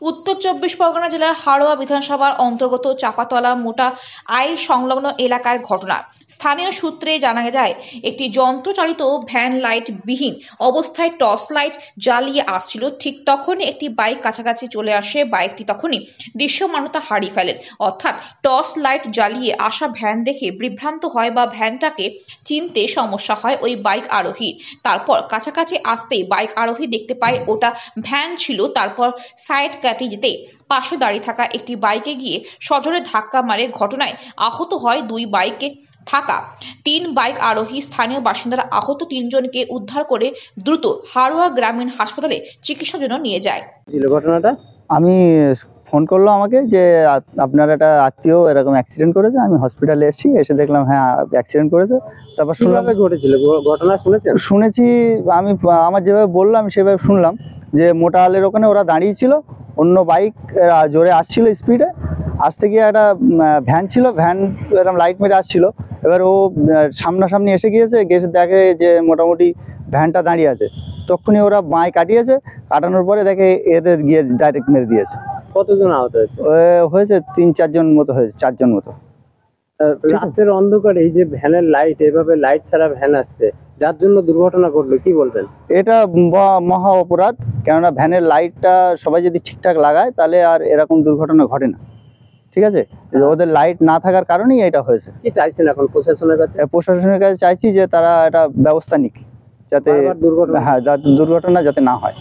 উত্তর চব্বিশ পরগনা জেলার হাড়োয়া বিধানসভার অন্তর্গত চাপাতলা মোটা আইল সংলগ্ন এলাকার ঘটনা। স্থানীয় সূত্রে জানা যায়, একটি যন্ত্রচালিত ভ্যান লাইট বিহীন অবস্থায় টর্চ লাইট জ্বালিয়ে আসছিল। ঠিক তখনই একটি বাইক কাছাকাছি চলে আসে। বাইকটি তখনই দৃশ্যমানতা হারিয়ে ফেলেন, অর্থাৎ টর্চ লাইট জ্বালিয়ে আসা ভ্যান দেখে বিভ্রান্ত হয় বা ভ্যানটাকে চিনতে সমস্যা হয় ওই বাইক আরোহী। তারপর কাছাকাছি আসতেই বাইক আরোহী দেখতে পায় ওটা ভ্যান ছিল। তারপর সাইড কাটিয়ে যেতে পাশে দাঁড়িয়ে থাকা একটি বাইকে গিয়ে সজোরে ধাক্কা মারে। ঘটনায় আহত হয় দুই বাইকে থাকা 3 বাইক আরোহী। স্থানীয় বাসিন্দারা আহত 3 জনকে উদ্ধার করে দ্রুত হাড়োয়া গ্রামীণ হাসপাতালে চিকিৎসার জন্য নিয়ে যায়। ঘটনাটা আমি ফোন করলো আমাকে যে আপনার একটা আত্মীয় এরকম অ্যাক্সিডেন্ট করেছে। আমি হসপিটালে এসেছি, এসে দেখলাম হ্যাঁ অ্যাক্সিডেন্ট করেছে। তারপর শুনলাম ঘটেছিল ঘটনা শুনেছি আমি, আমার যেভাবে বললাম আমি সেভাবে শুনলাম যে মোটা আলের ওখানে ওরা দাঁড়িয়েছিল, অন্য বাইক জোরে আসছিল স্পিডে, আসতে গিয়ে একটা ভ্যান ছিল, ভ্যান এরকম লাইট মেরে আসছিল। এবার ও সামনাসামনি এসে গিয়েছে, গেছে দেখে যে মোটামুটি ভ্যানটা দাঁড়িয়ে আছে। তখনই ওরা বাঁয় কাটিয়েছে, কাটানোর পরে দেখে এদের গিয়ে ডাইরেক্ট মেরে দিয়েছে। কতজন আহত হয়েছে 3-4 জন মতো, হয়েছে 4 জন মতো। রাতের অন্ধকারে এই যে ভ্যানের লাইট, এভাবে লাইট ছাড়া ভ্যান আসছে, যার জন্য দুর্ঘটনা ঘটলো, কি বলবেন? এটা মহা অপরাধ, কেননা ভ্যানের লাইটটা সবাই যদি ঠিকঠাক লাগায় তাহলে আর এরকম দুর্ঘটনা ঘটে না। ঠিক আছে, ওদের লাইট না থাকার কারণেই এটা হয়েছে। কি চাইছেন এখন প্রশাসনের কাছে? প্রশাসনের কাছে চাইছি যে তারা একটা ব্যবস্থা নিক, যাতে দুর্ঘটনা যাতে না হয়।